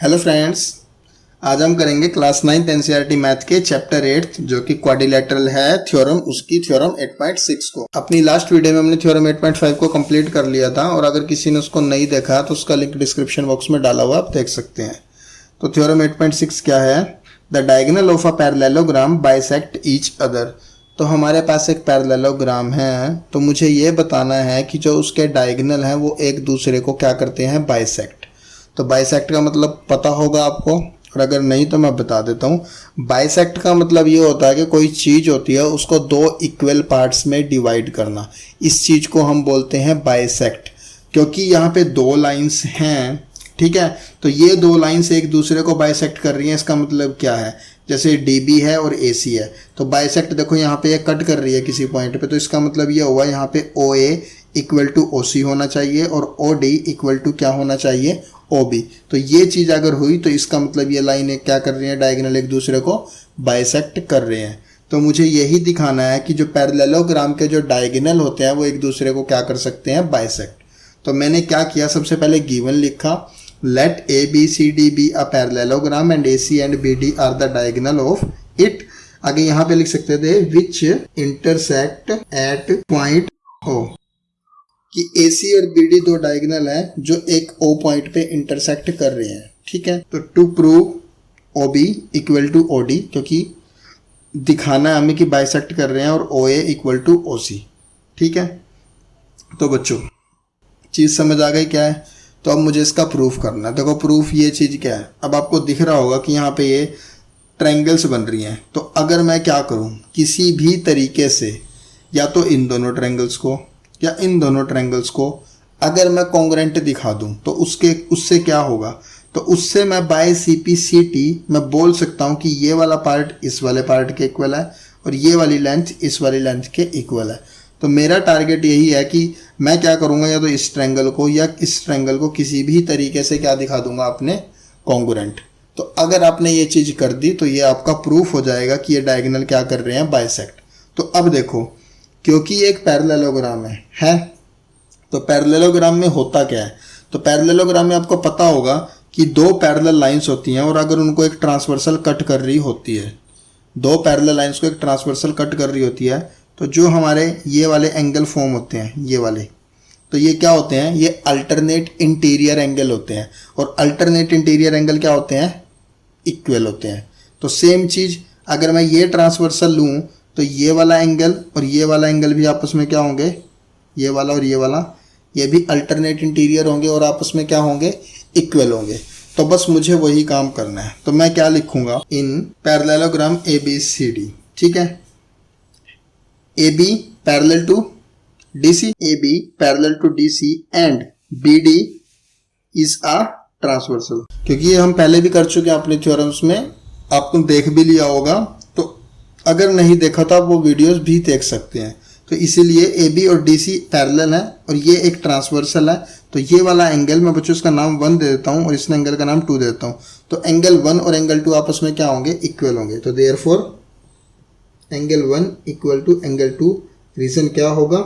Hello friends, आज हम करेंगे क्लास 9th एनसीईआरटी मैथ के चैप्टर 8 जो कि क्वाड्रिलेटरल है थ्योरम, उसकी थ्योरम 8.6 को। अपनी लास्ट वीडियो में हमने थ्योरम 8.5 को कंप्लीट कर लिया था और अगर किसी ने उसको नहीं देखा तो उसका लिंक डिस्क्रिप्शन बॉक्स में डाला हुआ, आप देख सकते हैं। तो थ्योरम 8.6 क्या है? The diagonal of a parallelogram bisect each other. तो हमारे पास एक पैरेललोग्राम है, तो मुझे ये बताना है कि जो उसके डायगोनल हैं वो एक दूसरे को क्या करते हैं, बाइसेक्ट। तो बाइसेक्ट का मतलब पता होगा आपको, और अगर नहीं तो मैं बता देता हूँ। बाइसेक्ट का मतलब ये होता है कि कोई चीज़ होती है उसको दो इक्वल पार्ट्स में डिवाइड करना। इस चीज़ को हम बोलते हैं बाइसेक्ट, क्योंकि यहाँ पे दो लाइंस हैं, ठीक है। तो ये दो लाइंस एक दूसरे को बाइसेक्ट कर रही हैं। इसका मतलब क्या है? जैसे DB है और AC है, तो बाइसेक्ट देखो यहाँ पे ये कट कर रही है किसी पॉइंट पे, तो इसका मतलब ये हुआ यहाँ पे OA इक्वल टू OC होना चाहिए और OD इक्वल टू क्या होना चाहिए, OB। तो ये चीज़ अगर हुई तो इसका मतलब ये लाइन क्या कर रही है, डायगोनल एक दूसरे को बाइसेक्ट कर रहे हैं। तो मुझे यही दिखाना है कि जो पैरेललोग्राम के जो डायगोनल होते हैं वो एक दूसरे को क्या कर सकते हैं, बाइसेक्ट। तो मैंने क्या किया, सबसे पहले गिवन लिखा, let ABCD be a parallelogram and AC and BD are the diagonal of it। आगे यहाँ पे लिख सकते थे which intersect at point O, कि AC और BD दो डायगोनल हैं जो एक O पॉइंट पे इंटरसेक्ट कर रहे हैं, ठीक है। तो to prove OB equal to OD, क्योंकि दिखाना है हमें कि बाइसेक्ट कर रहे हैं, और OA इक्वल टू OC, ठीक है। तो बच्चों चीज़ समझ आ गई क्या है? तो अब मुझे इसका प्रूफ करना है। देखो प्रूफ ये चीज़ क्या है, अब आपको दिख रहा होगा कि यहाँ पे ये ट्रायंगल्स बन रही हैं। तो अगर मैं क्या करूँ, किसी भी तरीके से या तो इन दोनों ट्रायंगल्स को या इन दोनों ट्रायंगल्स को अगर मैं कॉन्ग्रुएंट दिखा दूँ तो उससे क्या होगा, तो उससे मैं बाय CP/CT मैं बोल सकता हूँ कि ये वाला पार्ट इस वाले पार्ट के इक्वल है और ये वाली लेंथ इस वाली लेंथ के इक्वल है। तो मेरा टारगेट यही है कि मैं क्या करूँगा, या तो इस ट्रायंगल को या इस ट्रायंगल को किसी भी तरीके से क्या दिखा दूंगा, अपने कॉन्ग्रुएंट। तो अगर आपने ये चीज़ कर दी तो ये आपका प्रूफ हो जाएगा कि ये डायगोनल क्या कर रहे हैं, बाइसेक्ट। तो अब देखो, क्योंकि ये एक पैरेललोग्राम है तो पैरेललोग्राम में होता क्या है, तो पैरेललोग्राम में आपको पता होगा कि दो पैरेलल लाइंस होती हैं और अगर उनको एक ट्रांसवर्सल कट कर रही होती है, दो पैरेलल लाइंस को एक ट्रांसवर्सल कट कर रही होती है, तो जो हमारे ये वाले एंगल फॉर्म होते हैं, ये वाले, तो ये क्या होते हैं, ये अल्टरनेट इंटीरियर एंगल होते हैं। और अल्टरनेट इंटीरियर एंगल क्या होते हैं, इक्वल होते हैं। तो सेम चीज़ अगर मैं ये ट्रांसवर्सल लूँ तो ये वाला एंगल और ये वाला एंगल भी आपस में क्या होंगे, ये वाला और ये भी अल्टरनेट इंटीरियर होंगे और आपस में क्या होंगे, इक्वल होंगे। तो बस मुझे वही काम करना है। तो मैं क्या लिखूंगा, इन पैरेललोग्राम ABCD, ठीक है। AB parallel to DC, AB parallel to DC and BD is a transversal. क्योंकि ये हम पहले भी कर चुके हैं अपने थ्योरम्स में, आपको देख भी लिया होगा, तो अगर नहीं देखा तो आप वो वीडियोस भी देख सकते हैं। तो इसीलिए AB और DC पैरेलल है और ये एक ट्रांसवर्सल है। तो ये वाला एंगल मैं बच्चों इसका नाम 1 दे देता हूँ और इस एंगल का नाम 2 दे देता हूँ। तो एंगल 1 और एंगल 2 आपस में क्या होंगे, इक्वल होंगे। तो therefore angle 1 equal to angle 2, reason क्या होगा,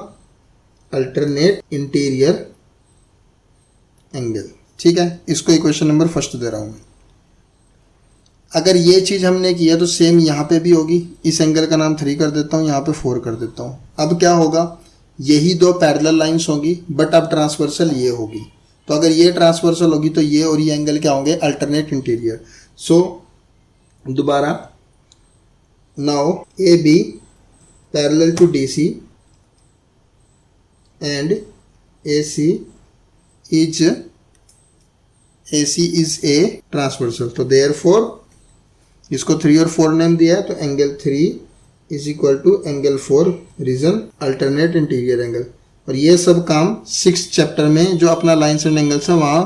अल्टरनेट इंटीरियर एंगल, ठीक है। इसको इक्वेशन नंबर फर्स्ट दे रहा हूँ मैं। अगर ये चीज़ हमने किया तो सेम यहाँ पे भी होगी। इस एंगल का नाम 3 कर देता हूँ, यहाँ पे 4 कर देता हूँ। अब क्या होगा, यही दो पैरेलल लाइंस होंगी बट अब ट्रांसवर्सल ये होगी। तो अगर ये ट्रांसवर्सल होगी तो ये और ये एंगल क्या होंगे, अल्टरनेट इंटीरियर। सो दोबारा, now AB parallel to DC and AC is a transversal। तो therefore इसको 3 और 4 नेम दिया है, तो angle 3 is equal to angle 4, reason alternate interior angle. और ये सब काम 6th चैप्टर में जो अपना लाइन्स एंड एंगल्स है वहाँ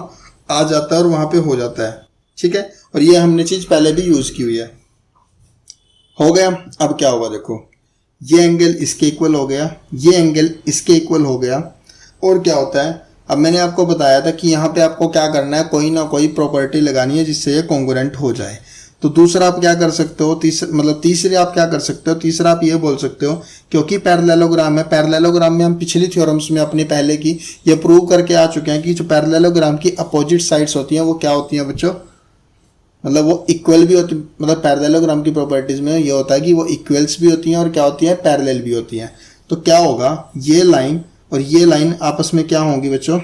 आ जाता है और वहाँ पे हो जाता है, ठीक है। और ये हमने चीज़ पहले भी यूज़ की हुई है। हो गया। अब क्या होगा, देखो ये एंगल इसके इक्वल हो गया, ये एंगल इसके इक्वल हो गया। और क्या होता है, अब मैंने आपको बताया था कि यहाँ पे आपको क्या करना है, कोई ना कोई प्रॉपर्टी लगानी है जिससे ये कॉन्ग्रुएंट हो जाए। तो दूसरा आप क्या कर सकते हो, तीसरे आप क्या कर सकते हो, तीसरा आप ये बोल सकते हो, क्योंकि पैरेललोग्राम है, पैरेललोग्राम में हम पिछली थ्योरम्स में अपनी पहले की ये प्रूव करके आ चुके हैं कि जो पैरेललोग्राम की अपोजिट साइड्स होती हैं वो क्या होती हैं बच्चों, मतलब वो इक्वल भी होती, मतलब पैरेललोग्राम की प्रॉपर्टीज में ये होता है कि वो इक्वल्स भी होती हैं और क्या होती है, पैरेलल भी होती हैं। तो क्या होगा, ये लाइन और ये लाइन आपस में क्या होंगी बच्चों,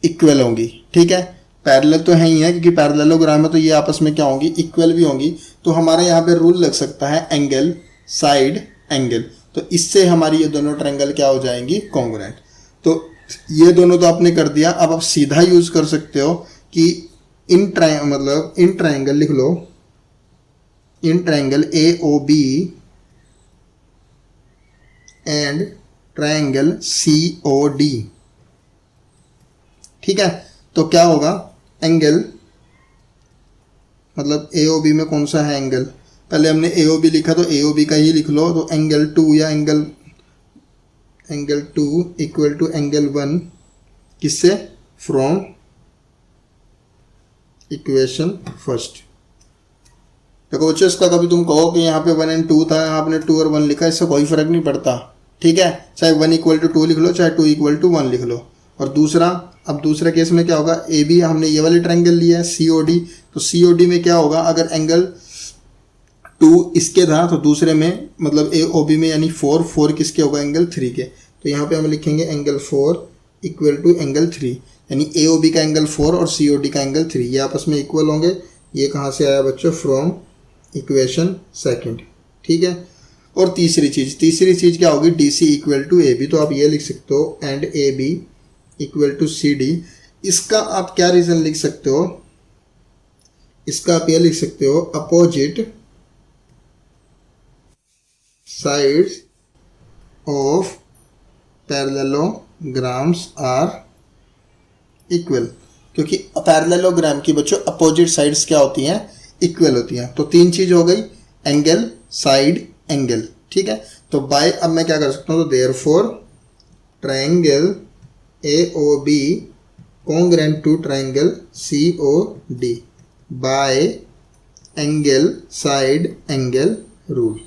इक्वल होंगी। ठीक है, पैरेलल तो है ही है क्योंकि पैरेललोग्राम है, तो ये आपस में क्या होंगी, इक्वल भी होंगी। तो हमारे यहाँ पे रूल लग सकता है एंगल साइड एंगल, तो इससे हमारी ये दोनों ट्रायंगल क्या हो जाएंगी, कॉन्ग्रुएंट। तो ये दोनों तो आपने कर दिया। अब आप सीधा यूज कर सकते हो कि इन ट्रायंगल लिख लो, इन triangle AOB and triangle COD। ठीक है, तो क्या होगा, एंगल मतलब AOB में कौन सा है एंगल, पहले हमने AOB लिखा तो AOB का ही लिख लो। तो एंगल 2 या एंगल 2 इक्वल टू एंगल 1 किससे, फ्रॉम इक्वेशन फर्स्ट। देखो बच्चों, इसका कभी तुम कहो कि यहाँ पे 1 और 2 था, यहाँ आपने 2 और 1 लिखा, इससे कोई फर्क नहीं पड़ता। ठीक है, चाहे 1 इक्वल टू 2 लिख लो, चाहे 2 इक्वल टू 1 लिख लो। और दूसरा, अब दूसरे केस में क्या होगा, AB हमने ये वाले ट्रायंगल लिया है COD, तो COD में क्या होगा, अगर एंगल 2 इसके था तो दूसरे में मतलब AOB में यानी 4 किसके होगा, एंगल 3 के। तो यहाँ पे हम लिखेंगे एंगल 4 इक्वल टू एंगल 3, यानी AOB का एंगल 4 और COD का एंगल 3, ये आपस में इक्वल होंगे। ये कहाँ से आया बच्चों, फ्रॉम इक्वेशन सेकंड। ठीक है, और तीसरी चीज़ क्या होगी, DC इक्वल टू AB। तो आप ये लिख सकते हो and AB equal to CD। इसका आप क्या रीज़न लिख सकते हो, इसका आप ये लिख सकते हो, opposite sides of parallelograms are equal, क्योंकि पैरेललोग्राम की बच्चों अपोजिट साइड्स क्या होती हैं, इक्वल होती हैं। तो 3 चीज हो गई, एंगल साइड एंगल। ठीक है, तो बाय, अब मैं क्या कर सकता हूँ, तो therefore triangle AOB congruent to triangle COD by angle side angle rule.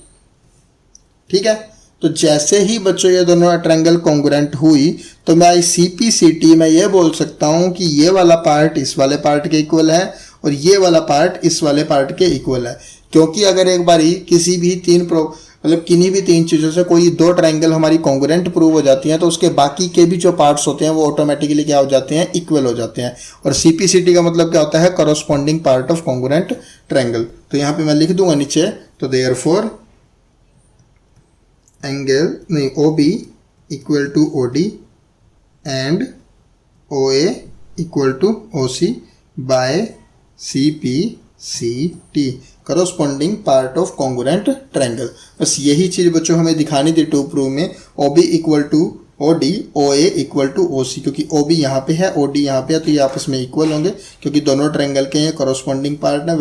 ठीक है, तो जैसे ही बच्चों ये दोनों ट्रायंगल कॉन्ग्रुएंट हुई तो मैं CPCT में ये बोल सकता हूँ कि ये वाला पार्ट इस वाले पार्ट के इक्वल है और ये वाला पार्ट इस वाले पार्ट के इक्वल है। क्योंकि अगर एक बारी किसी भी किन्हीं भी 3 चीज़ों से कोई 2 ट्रायंगल हमारी कॉन्ग्रुएंट प्रूव हो जाती हैं तो उसके बाकी के भी जो पार्ट्स होते हैं वो ऑटोमेटिकली क्या हो जाते हैं, इक्वल हो जाते हैं। और CPCT का मतलब क्या होता है, corresponding part of congruent triangle. तो यहाँ पे मैं लिख दूंगा नीचे, तो therefore OB equal to OD and OA equal to OC by CPCT, corresponding part of congruent triangle. बस यही चीज़ बच्चों हमें दिखानी थी 2 प्रूव में, OB equal to OD, OA equal to OC, क्योंकि OB यहाँ पे है, OD यहाँ पे है, तो ये आपस में इक्वल होंगे क्योंकि दोनों ट्रायंगल के ये करस्पॉन्डिंग पार्ट है।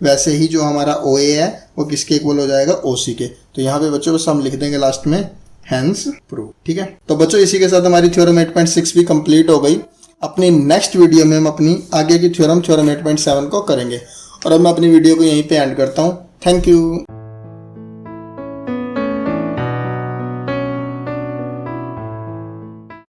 वैसे ही जो हमारा OA है वो किसके इक्वल हो जाएगा, OC के। तो यहाँ पे बच्चों बस हम लिख देंगे लास्ट में हैंस प्रूव। ठीक है, तो बच्चों इसी के साथ हमारी थ्योरम 8.6 भी कंप्लीट हो गई। अपनी नेक्स्ट वीडियो में हम अपनी आगे की थ्योरम 8.7 को करेंगे। और अब मैं अपनी वीडियो को यहीं पे एंड करता हूँ। Thank you.